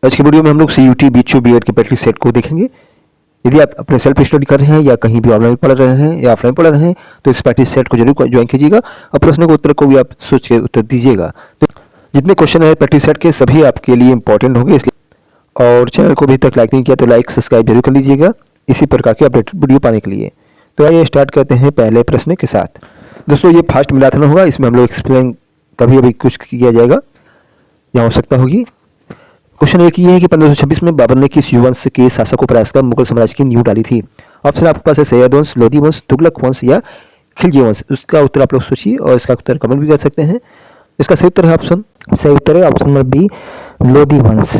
आज की वीडियो में हम लोग CUT BHU BEd के प्रैक्टिस सेट को देखेंगे। यदि आप अपने सेल्फ स्टडी कर रहे हैं या कहीं भी ऑनलाइन पढ़ रहे हैं या ऑफलाइन पढ़ रहे हैं तो इस प्रैक्टिस सेट को जरूर ज्वाइन कीजिएगा और प्रश्न के उत्तर को भी आप सोच के उत्तर दीजिएगा। तो जितने क्वेश्चन है प्रैक्टिस सेट के सभी आपके लिए इंपॉर्टेंट होंगे, इसलिए और चैनल को अभी तक लाइक नहीं किया तो लाइक सब्सक्राइब जरूर कर लीजिएगा इसी प्रकार के अपडेटेड वीडियो पाने के लिए। तो आइए स्टार्ट करते हैं पहले प्रश्न के साथ। दोस्तों ये फास्ट मिलाथन होगा, इसमें हम लोग एक्सप्लेन कभी अभी कुछ किया जाएगा जहाँ आवश्यकता होगी। क्वेश्चन एक ये है कि 1526 में बाबर ने किस युवंश के शासक को परास्त कर मुगल साम्राज्य की नींव डाली थी। ऑप्शन आपके पास है सैयद वंश, लोधी वंश, तुगलक वंश या खिलजी वंश। उसका उत्तर आप लोग सोचिए और इसका उत्तर कमेंट भी कर सकते हैं। इसका सही उत्तर है सही उत्तर है ऑप्शन नंबर बी, लोधी वंश।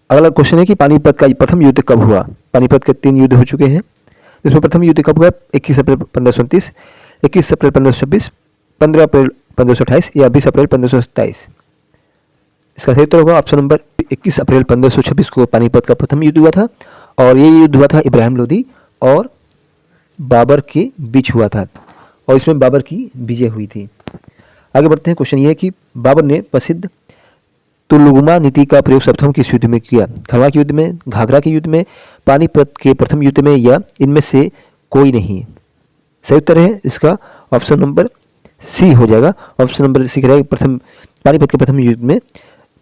अगला क्वेश्चन है कि पानीपत का प्रथम युद्ध कब हुआ। पानीपत के 3 युद्ध हो चुके हैं, इसमें प्रथम युद्ध कब हुआ? 21 अप्रैल 1529, 21 अप्रैल 1526, 15 अप्रैल 1528 या 20 अप्रैल 1527। इसका सही उत्तर होगा ऑप्शन नंबर 21 अप्रैल 1526 को पानीपत का प्रथम युद्ध हुआ था और ये युद्ध हुआ था इब्राहिम लोदी और बाबर के बीच हुआ था और इसमें बाबर की विजय हुई थी। आगे बढ़ते हैं। क्वेश्चन ये है कि बाबर ने प्रसिद्ध तुलुगमा नीति का प्रयोग सर्वप्रथम किस युद्ध में किया? खलवा के युद्ध में, घाघरा के युद्ध में, पानीपत के प्रथम युद्ध में या इनमें से कोई नहीं। सही उत्तर है इसका ऑप्शन नंबर सी हो जाएगा। ऑप्शन नंबर सी करेगा प्रथम पानीपत के प्रथम युद्ध में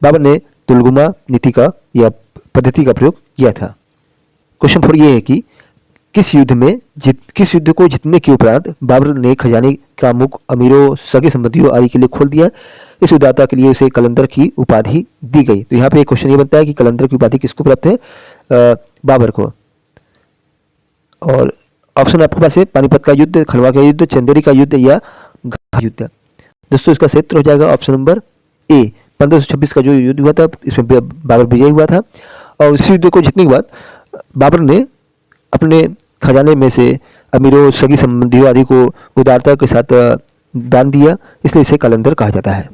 बाबर ने तुलगुमा नीति का या पद्धति का प्रयोग किया था। क्वेश्चन 4 ये है कि किस युद्ध को जीतने के उपरांत बाबर ने खजाने का मुख अमीरों, सगे संबंधियों आदि के लिए खोल दिया। इस उदारता के लिए उसे कलंदर की उपाधि दी गई। तो यहाँ पे एक क्वेश्चन ये बनता है कि कलंदर की उपाधि किसको प्राप्त है? बाबर को। और ऑप्शन आपके पास है पानीपत का युद्ध, खलवा का युद्ध, चंदेरी का युद्ध या घाघरा युद्ध। दोस्तों इसका सही उत्तर हो जाएगा ऑप्शन नंबर ए, 1526 का जो युद्ध हुआ था इसमें बाबर विजयी हुआ था और इस युद्ध को जीतने के बाद बाबर ने अपने खजाने में से अमीरों, सगी संबंधियों आदि को उदारता के साथ दान दिया, इसलिए इसे कलंदर कहा जाता है।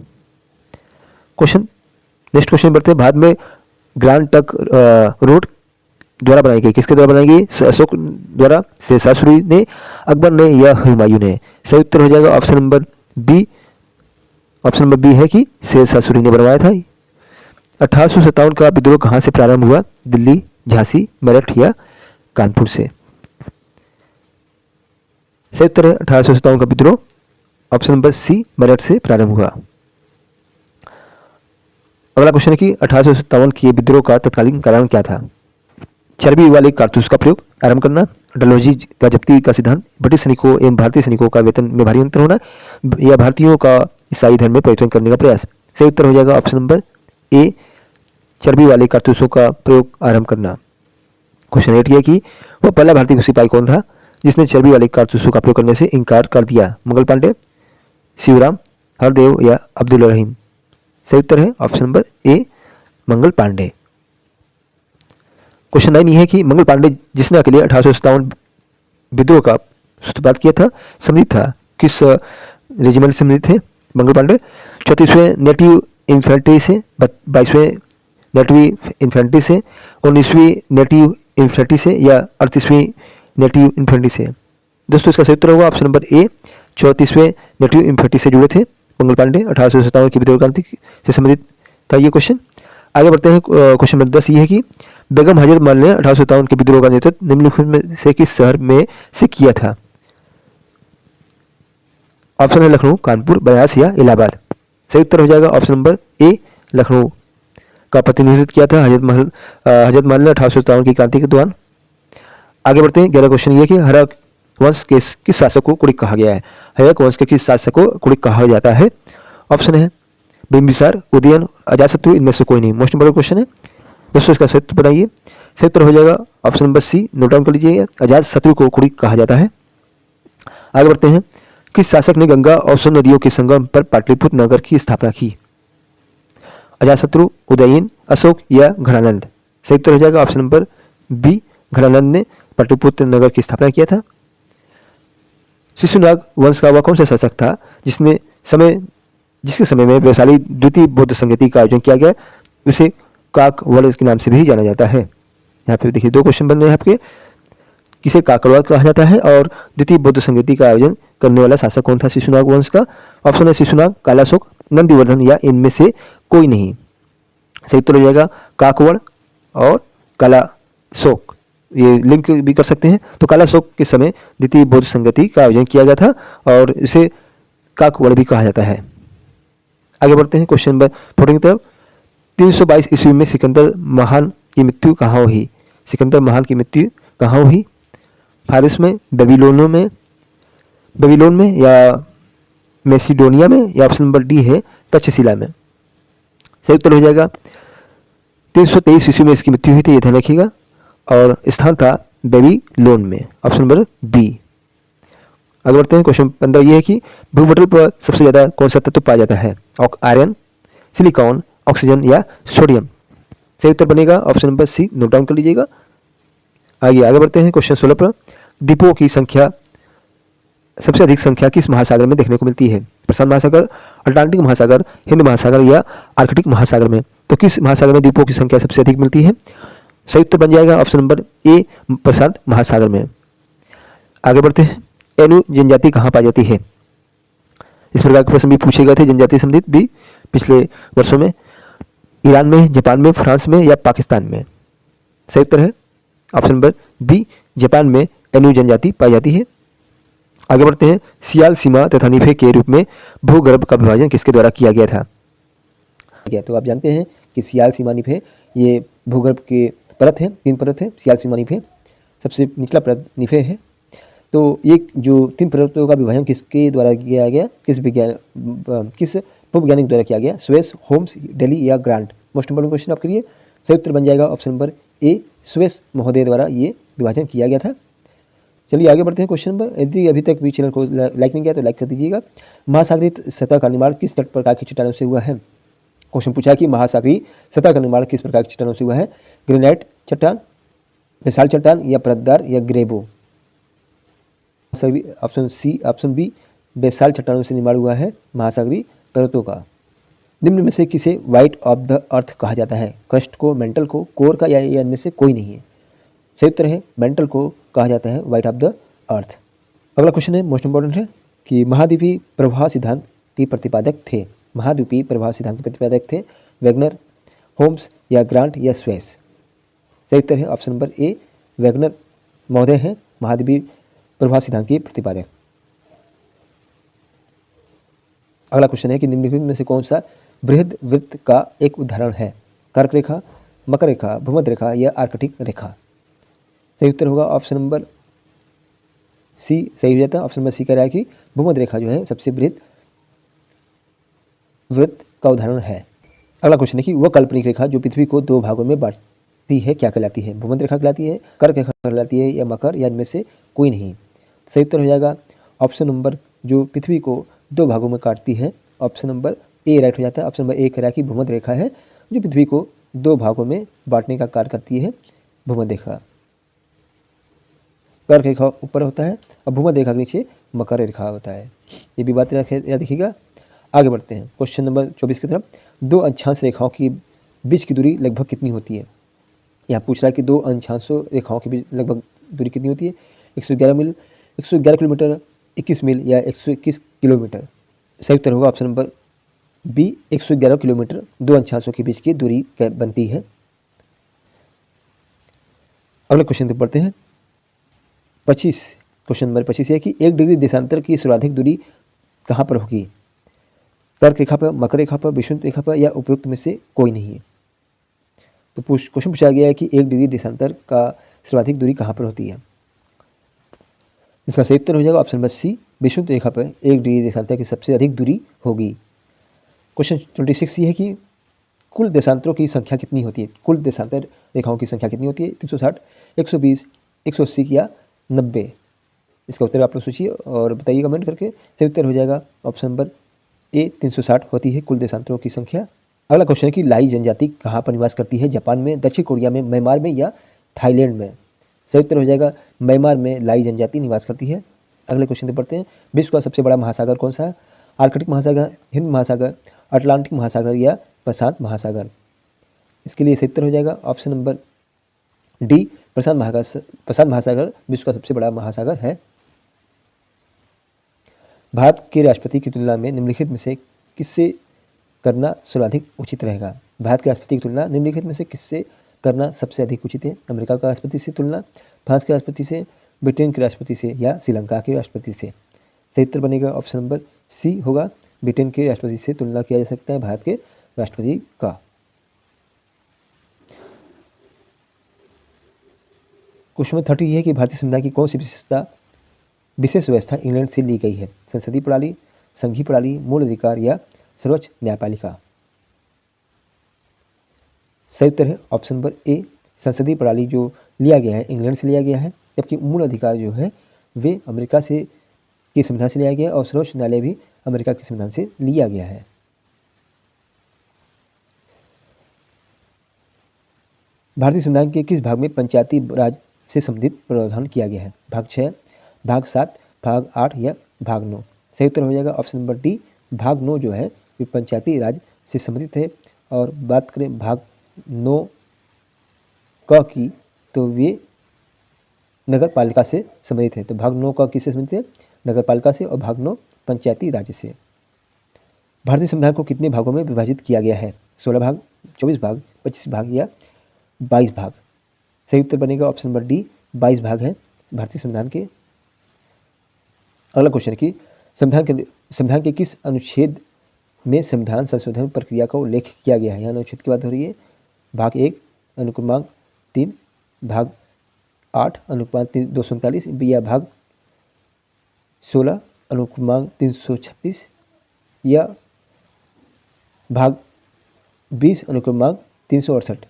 नेक्स्ट क्वेश्चन बढ़ते हैं। भारत में ग्रांड ट्रंक रोड द्वारा बनाई गई, किसके द्वारा बनाई गई? अशोक द्वारा, शेरशाह सूरी ने, अकबर ने या हुमायूं ने। सही उत्तर हो जाएगा option number B. Option number B है कि शेरशाह सूरी ने बनवाया था। 1857 का विद्रोह कहाँ से प्रारंभ हुआ? दिल्ली, झांसी, मेरठ या कानपुर से। सही उत्तर है 1857 का विद्रोह ऑप्शन नंबर सी, मेरठ से प्रारंभ हुआ। अगला क्वेश्चन है कि 1857 के विद्रोह का तत्कालीन कारण क्या था? चर्बी वाले कारतूस का प्रयोग आरंभ करना, डलहौजी का जब्ती का सिद्धांत, ब्रिटिश सैनिकों एवं भारतीय सैनिकों का वेतन में भारी अंतर होना या भारतीयों का ईसाई धर्म में परिवर्तन करने का प्रयास। सही उत्तर हो जाएगा ऑप्शन नंबर ए, चर्बी वाले कारतूसों का प्रयोग आरंभ करना। क्वेश्चन 8 ये कि वह पहला भारतीय सिपाही कौन था जिसने चर्बी वाले कारतूसों का प्रयोग करने से इनकार कर दिया? मंगल पांडे, शिवराम, हरदेव या अब्दुल रहीम। सही उत्तर है option number A, Mangal Pandey. Question 9 ये है कि मंगल पांडे जिसने अकेले 1857 विद्रोह का सूत्रपात किया था, सम्मिलित था किस रेजिमेंट से सम्मिलित थे मंगल पांडे? 34वें नेटिव इन्फेंट्री से, 22वें नेटिव इन्फेंट्री से, 19वीं नेटिव इन्फेंट्री से या 38वीं नेटिव इन्फेंट्री से। दोस्तों इसका सही उत्तर होगा ऑप्शन नंबर ए, 34वें नेटिव इन्फेंट्री से जुड़े थे मंगल पांडे। 1857 की विद्रोह क्रांति से संबंधित था ये क्वेश्चन। आगे बढ़ते हैं। क्वेश्चन नंबर 10 ये है कि बेगम हजरत महल ने 1857 के विद्रोह का नेतृत्व निम्नलिखित में से किस शहर में से किया था? ऑप्शन है लखनऊ, कानपुर, बनारस या इलाहाबाद। सही उत्तर हो जाएगा ऑप्शन नंबर ए, लखनऊ का प्रतिनिधित्व किया था हजरत महल ने 1857 की क्रांति के दौरान। आगे बढ़ते हैं। 11 क्वेश्चन ये कि हर्यक वंश के किस शासक को कुड़िक कहा गया है? हर्यक वंश के किस शासक को कुड़िक कहा जाता है? ऑप्शन है बिंबिसार, उदयन, अजातशत्रु, इनमें से कोई नहीं। मोस्ट इंपोर्टेंट क्वेश्चन है दोस्तों, इसका सही उत्तर बताइए। सही उत्तर हो जाएगा option number C, note down कर लीजिए, अजातशत्रु को कुड़िक कहा जाता है। आगे बढ़ते हैं। किस शासक ने गंगा और सोन नदियों के संगम पर पाटलिपुत्र नगर की स्थापना की? अजातशत्रु, उदयन, अशोक या घनानंद। सही उत्तर हो जाएगा ऑप्शन नंबर बी, घनानंद ने पाटलिपुत्र नगर की स्थापना किया था। शिशुनाग वंश का वह कौन सा शासक था जिसके समय में वैशाली द्वितीय बौद्ध संगति का आयोजन किया गया? उसे काकवड़ के नाम से भी जाना जाता है। यहाँ पे देखिए 2 क्वेश्चन बन रहे हैं आपके। किसे काकड़वा कहा जाता है और द्वितीय बौद्ध संगति का आयोजन करने वाला शासक कौन था शिशुनाग वंश का? ऑप्शन है शिशुनाग, कालाशोक, नंदीवर्धन या इनमें से कोई नहीं। सही उत्तर हो जाएगा काकवड़ और कालाशोक। ये लिंक भी कर सकते हैं। तो कालाशोक के समय द्वितीय बौद्ध संगति का आयोजन किया गया था और इसे काकवड़ भी कहा जाता है। आगे बढ़ते हैं क्वेश्चन नंबर 14 की तरफ। 322 ईस्वी में सिकंदर महान की मृत्यु कहाँ हुई? सिकंदर महान की मृत्यु कहाँ हुई? फारिस में, बेबीलोन में या मैसिडोनिया में, या ऑप्शन नंबर डी है तक्षशिला में। सही उत्तर हो जाएगा 323 ईस्वी में इसकी मृत्यु हुई थी, ये ध्यान रखिएगा, और स्थान था बेबीलोन में, ऑप्शन नंबर बी। आगे बढ़ते हैं क्वेश्चन 15। ये है कि भूपटल पर सबसे ज़्यादा कौन सा तत्व पाया जाता है? आयरन, सिलिकॉन, ऑक्सीजन या सोडियम। सही उत्तर बनेगा option number C, note down कर लीजिएगा। आगे बढ़ते हैं क्वेश्चन 16 पर। द्वीपों की संख्या, सबसे अधिक संख्या किस महासागर में देखने को मिलती है? प्रशांत महासागर, अटलांटिक महासागर, हिंद महासागर या आर्कटिक महासागर में। तो किस महासागर में द्वीपों की संख्या सबसे अधिक मिलती है? सही उत्तर बन जाएगा ऑप्शन नंबर ए, प्रशांत महासागर में। आगे बढ़ते हैं। एनु जनजाति कहाँ पाई जाती है? इस प्रकार के प्रश्न भी पूछे गए थे जनजाति संबंधित भी पिछले वर्षों में। ईरान में, जापान में, फ्रांस में या पाकिस्तान में। सही उत्तर है ऑप्शन नंबर बी, जापान में एनु जनजाति पाई जाती है। आगे बढ़ते हैं। सियाल सीमा तथा निफे के रूप में भूगर्भ का विभाजन किसके द्वारा किया गया था? तो आप जानते हैं कि सियाल सीमा निफे ये भूगर्भ के परत है, 3 परत है सियाल सीमा निफे। सबसे निचला परत निफे है। तो ये जो 3 परतों का विभाजन किसके द्वारा किया गया, किस भूवैज्ञानिक द्वारा किया गया? स्वेस, होम्स, डेली या ग्रांट। मोस्ट इंपोर्टेंट क्वेश्चन आपके लिए। सही उत्तर बन जाएगा ऑप्शन नंबर ए, स्वेस महोदय द्वारा ये विभाजन किया गया था। चलिए आगे बढ़ते हैं क्वेश्चन नंबर। यदि अभी तक भी चैनल को लाइक नहीं किया तो लाइक कर दीजिएगा। महासागरीय सतह का निर्माण किस तट प्रकार की चट्टानों से हुआ है? क्वेश्चन पूछा है कि महासागरीय सतह का निर्माण किस प्रकार की चट्टानों से हुआ है? ग्रेनाइट चट्टान, विशाल चट्टान या परतदार या ग्रेबो। ऑप्शन सी, ऑप्शन बी, बेसाल चट्टानों से निर्माण हुआ है महासागरीय पर्वतों का। निम्न में से किसे वाइट ऑफ द अर्थ कहा जाता है? क्रस्ट को, मेंटल को, कोर का, या इनमें से कोई नहीं है। सही उत्तर है मेंटल को कहा जाता है वाइट ऑफ द अर्थ। अगला क्वेश्चन है मोस्ट इंपोर्टेंट है कि महाद्वीपीय प्रवाह सिद्धांत के प्रतिपादक थे। महाद्वीपीय प्रवाह सिद्धांत के प्रतिपादक थे वैगनर, होम्स या ग्रांट या स्वेस। सही उत्तर है ऑप्शन नंबर ए, वैगनर महोदय हैं महाद्वीपीय प्रवाह सिद्धांत के प्रतिपादक। अगला क्वेश्चन है कि निम्नलिखित में से कौन सा बृहद वृत्त का एक उदाहरण है? कर्क रेखा, मकर रेखा, भूमध्य रेखा या आर्कटिक रेखा। सही उत्तर होगा ऑप्शन नंबर सी, सही हो जाता है। ऑप्शन नंबर सी कह रहा है कि भूमध्य रेखा जो है सबसे बृहद वृत्त का उदाहरण है। अगला क्वेश्चन है कि वह काल्पनिक रेखा जो पृथ्वी को 2 भागों में बांटती है क्या कहलाती है? भूमध्य रेखा कहलाती है, कर्क रेखा कहलाती है या मकर, या इनमें से कोई नहीं। सही उत्तर हो जाएगा ऑप्शन नंबर जो पृथ्वी को 2 भागों में काटती है, ऑप्शन नंबर ए राइट हो जाता है। ऑप्शन नंबर ए कह रहा है कि भूमध्य रेखा है जो पृथ्वी को 2 भागों में बांटने का कार्य करती है। भूमध्य रेखा, कर्क रेखा ऊपर होता है और भूमध्य रेखा के नीचे मकर रेखा होता है। ये भी बात याद रखिएगा। आगे बढ़ते हैं क्वेश्चन नंबर 24 की तरफ। 2 अक्षांश रेखाओं की बीच की दूरी लगभग कितनी होती है? यहाँ पूछ रहा है कि 2 अक्षांश रेखाओं के बीच लगभग दूरी कितनी होती है? 111 मील, 111 किलोमीटर, 21 मील या 121 किलोमीटर। सही उत्तर होगा ऑप्शन नंबर बी, 111 किलोमीटर 2 अक्षांशों के बीच की दूरी बनती है। अगले क्वेश्चन पे पढ़ते हैं 25। क्वेश्चन नंबर 25 है कि 1 डिग्री देशांतर की सर्वाधिक दूरी कहाँ पर होगी? कर्क रेखा पर, मकर रेखा पर, विषुवत रेखा पर या उपयुक्त में से कोई नहीं है। तो क्वेश्चन पूछा गया है कि 1 डिग्री देशांतर का सर्वाधिक दूरी कहाँ पर होती है? इसका सही उत्तर हो जाएगा ऑप्शन नंबर सी, विषुवत रेखा पर 1 डिग्री देशांतर की सबसे अधिक दूरी होगी। क्वेश्चन 26 ये है कि कुल देशांतरों की संख्या कितनी होती है? कुल देशांतर रेखाओं की संख्या कितनी होती है? 360, 120, 180 या 90। इसका उत्तर आप लोग सोचिए और बताइए कमेंट करके। सही उत्तर हो जाएगा ऑप्शन नंबर ए, 360 होती है कुल देशांतरों की संख्या। अगला क्वेश्चन है कि लाई जनजाति कहाँ पर निवास करती है? जापान में, दक्षिण कोरिया में, म्यांमार में या थाईलैंड में। सही उत्तर हो जाएगा म्यांमार में लाई जनजाति निवास करती है। अगले क्वेश्चन पे पढ़ते हैं। विश्व का सबसे बड़ा महासागर कौन सा है? आर्कटिक महासागर, हिंद महासागर, अटलांटिक महासागर या प्रशांत महासागर। इसके लिए सही उत्तर हो जाएगा ऑप्शन नंबर डी, प्रशांत महासागर विश्व का सबसे बड़ा महासागर है। भारत के राष्ट्रपति की तुलना में निम्नलिखित में से किससे करना सर्वाधिक उचित रहेगा? भारत के राष्ट्रपति की तुलना निम्नलिखित में से किससे करना सबसे अधिक उचित है? अमेरिका के राष्ट्रपति से तुलना, फ्रांस के राष्ट्रपति से, ब्रिटेन के राष्ट्रपति से या श्रीलंका के राष्ट्रपति से? सही उत्तर बनेगा ऑप्शन नंबर सी होगा, ब्रिटेन के राष्ट्रपति से तुलना किया जा सकता है भारत के राष्ट्रपति का। क्वेश्चन नंबर 30 है कि भारतीय संविधान की कौन सी विशेष व्यवस्था इंग्लैंड से ली गई है? संसदीय प्रणाली, संघीय प्रणाली, मूल अधिकार या सर्वोच्च न्यायपालिका? सही उत्तर है ऑप्शन नंबर ए, संसदीय प्रणाली जो लिया गया है इंग्लैंड से लिया गया है, जबकि मूल अधिकार जो है वे अमेरिका से के संविधान से लिया गया है और सर्वोच्च न्यायालय भी अमेरिका के संविधान से लिया गया है। भारतीय संविधान के किस भाग में पंचायती राज से संबंधित प्रावधान किया गया है? भाग 6, भाग 7, भाग 8 या भाग 9? सही उत्तर हो जाएगा ऑप्शन नंबर डी, भाग 9 जो है ये पंचायती राज से संबंधित है। और बात करें भाग 9 क की तो वे नगर पालिका से संबंधित है। तो भाग 9 का किससे संबंधित है? नगर पालिका से। और भाग 9 पंचायती राज से। भारतीय संविधान को कितने भागों में विभाजित किया गया है? 16 भाग, 24 भाग, 25 भाग या 22 भाग? सही उत्तर बनेगा ऑप्शन नंबर डी, 22 भाग हैं भारतीय संविधान के। अगला क्वेश्चन की संविधान के किस अनुच्छेद में संविधान संशोधन प्रक्रिया का उल्लेख किया गया है? यहाँ अनुच्छेद की बात हो रही है। भाग 1 अनुक्रमांक 3, भाग 8 अनुक्रमांक 239 या भाग 16 अनुक्रमांक 336 या भाग 20 अनुक्रमांक 368?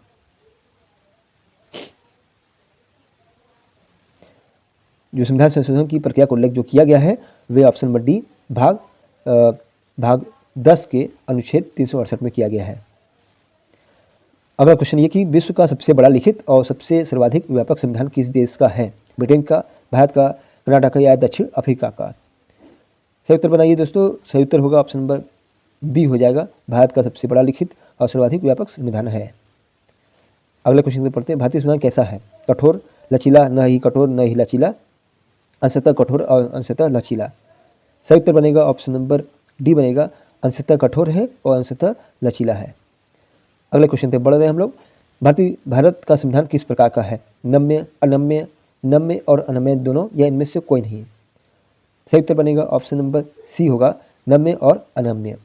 जो संविधान संशोधन की प्रक्रिया को उल्लेख जो किया गया है वे ऑप्शन नंबर डी, भाग 10 के अनुच्छेद 368 में किया गया है। अगला क्वेश्चन ये कि विश्व का सबसे बड़ा लिखित और सबसे सर्वाधिक व्यापक संविधान किस देश का है? ब्रिटेन का, भारत का, कनाडा का या दक्षिण अफ्रीका का? सही उत्तर बनाइए दोस्तों। सही उत्तर होगा ऑप्शन नंबर बी हो जाएगा, भारत का सबसे बड़ा लिखित और सर्वाधिक व्यापक संविधान है। अगले क्वेश्चन पर पढ़ते हैं, भारतीय संविधान कैसा है? कठोर, लचीला, न ही कठोर न ही लचीला, अंशतः कठोर और अंशतः लचीला? सही उत्तर बनेगा ऑप्शन नंबर डी बनेगा, अंशतः कठोर है और अंशतः लचीला है। अगले क्वेश्चन पे बढ़ रहे हैं हम लोग। भारत का संविधान किस प्रकार का है? नम्य, अनम्य, नम्य और अनम्य दोनों या इनमें से कोई नहीं? सही उत्तर बनेगा ऑप्शन नंबर सी होगा, नम्य और अनम्य।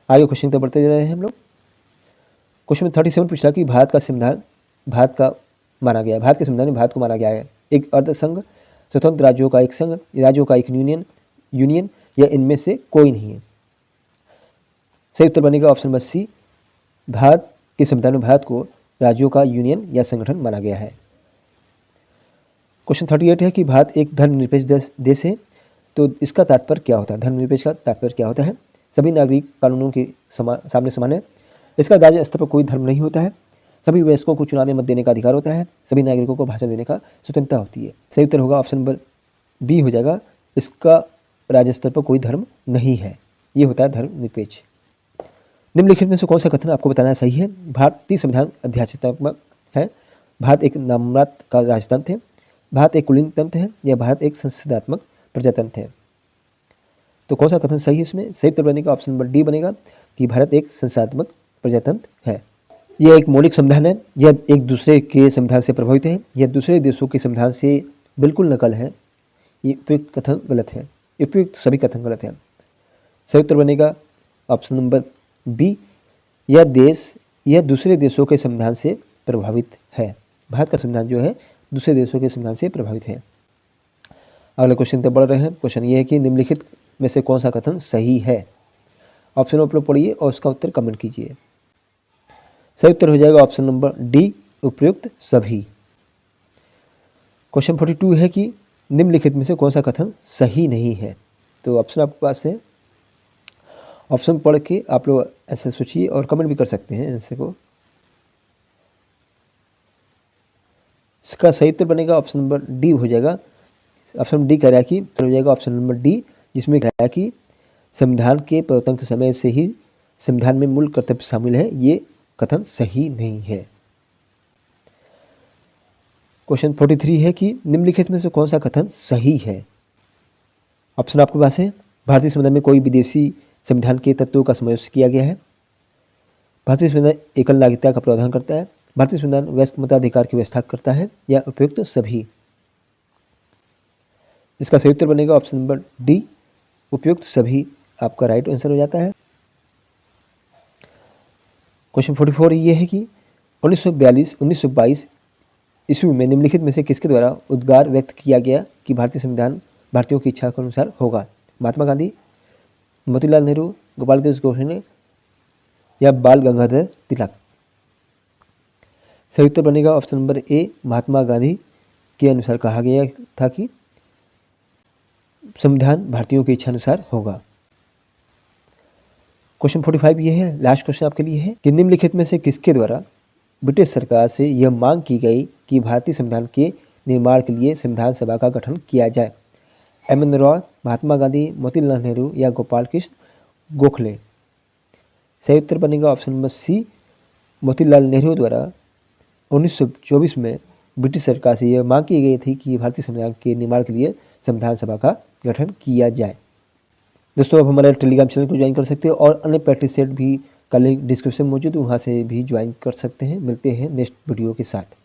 आगे क्वेश्चन पे बढ़ते जा रहे हैं हम लोग। क्वेश्चन में 37 पूछ रहा कि भारत का संविधान भारत का माना गया है, भारत के संविधान में भारत को माना गया है एक अर्ध संघ, स्वतंत्र राज्यों का एक संघ, राज्यों का एक यूनियन या इनमें से कोई नहीं है? सही उत्तर बनेगा ऑप्शन नंबर सी, भारत के संविधान में भारत को राज्यों का यूनियन या संगठन माना गया है। क्वेश्चन 38 है कि भारत एक धर्मनिरपेक्ष देश है, तो इसका तात्पर्य क्या होता है? धर्मनिरपेक्ष का तात्पर्य क्या होता है? सभी नागरिक कानूनों के सामने समान है, इसका राज्य स्तर पर कोई धर्म नहीं होता है, सभी वयस्कों को चुनाव में मत देने का अधिकार होता है, सभी नागरिकों को भाषण देने का स्वतंत्रता होती है। सही उत्तर होगा ऑप्शन नंबर बी हो जाएगा, इसका राज्य स्तर पर कोई धर्म नहीं है, ये होता है धर्मनिरपेक्ष। निम्नलिखित में से कौन सा कथन आपको बताना सही है? भारतीय संविधान अध्यात्मक है, भारत एक नाममात्र का राजतंत्र है, भारत एक कुलीन तंत्र है या भारत एक संसदात्मक प्रजातंत्र है? तो कौन सा कथन सही है इसमें? सही उत्तर बनेगा ऑप्शन नंबर डी बनेगा कि भारत एक संसदात्मक प्रजातंत्र है। यह एक मौलिक संविधान है, यह एक दूसरे के संविधान से प्रभावित है, यह दूसरे देशों के संविधान से बिल्कुल नकल है, ये उपयुक्त कथन गलत है, उपयुक्त सभी कथन गलत है। सही उत्तर बनेगा ऑप्शन नंबर बी, यह दूसरे देशों के संविधान से प्रभावित है। भारत का संविधान जो है दूसरे देशों के संविधान से प्रभावित है। अगले क्वेश्चन पे बढ़ रहे हैं। क्वेश्चन ये है कि निम्नलिखित में से कौन सा कथन सही है? ऑप्शन आप लोग पढ़िए और उसका उत्तर कमेंट कीजिए। सही उत्तर हो जाएगा ऑप्शन नंबर डी, उपयुक्त सभी। क्वेश्चन 42 है कि निम्नलिखित में से कौन सा कथन सही नहीं है? तो ऑप्शन आपके पास है, ऑप्शन पढ़ के आप लोग ऐसे सोचिए और कमेंट भी कर सकते हैं आंसर को। इसका सही उत्तर बनेगा ऑप्शन नंबर डी हो जाएगा। ऑप्शन डी कह रहा है कि हो जाएगा ऑप्शन नंबर डी, जिसमें कह रहा है कि संविधान के प्रवर्तन के समय से ही संविधान में मूल कर्तव्य शामिल है, ये कथन सही नहीं है। क्वेश्चन 43 है कि निम्नलिखित में से कौन सा कथन सही है? ऑप्शन आपके पास है, भारतीय संविधान में कोई विदेशी संविधान के तत्वों का समावेश किया गया है, भारतीय संविधान एकल नागरिकता का प्रावधान करता है। भारतीय संविधान वयस्क मताधिकार की व्यवस्था करता है या उपयुक्त सभी। इसका सही उत्तर बनेगा ऑप्शन नंबर डी, उपयुक्त सभी आपका राइट आंसर हो जाता है। क्वेश्चन 44 ये है कि 1942-1922 ईस्वी में निम्नलिखित में से किसके द्वारा उद्गार व्यक्त किया गया कि भारतीय संविधान भारतीयों की इच्छा के अनुसार होगा? महात्मा गांधी, मोतीलाल नेहरू, गोपाल कृष्ण गोखले या बाल गंगाधर तिलक। सही उत्तर बनेगा ऑप्शन नंबर ए, महात्मा गांधी के अनुसार कहा गया था कि संविधान भारतीयों की इच्छा अनुसार होगा। क्वेश्चन 45 ये है, लास्ट क्वेश्चन आपके लिए है कि निम्नलिखित में से किसके द्वारा ब्रिटिश सरकार से यह मांग की गई कि भारतीय संविधान के निर्माण के लिए संविधान सभा का गठन किया जाए? एम.एन. रॉय, महात्मा गांधी, मोतीलाल नेहरू या गोपाल कृष्ण गोखले। सही उत्तर बनेगा option number C, Motilal Nehru द्वारा 1924 में ब्रिटिश सरकार से यह मांग की गई थी कि भारतीय संविधान के निर्माण के लिए संविधान सभा का गठन किया जाए। दोस्तों, अब हमारे टेलीग्राम चैनल को ज्वाइन कर सकते हैं और अन्य प्रैक्टिस सेट भी का लिंक डिस्क्रिप्शन में मौजूद है, वहाँ से भी ज्वाइन कर सकते हैं। मिलते हैं नेक्स्ट वीडियो के साथ।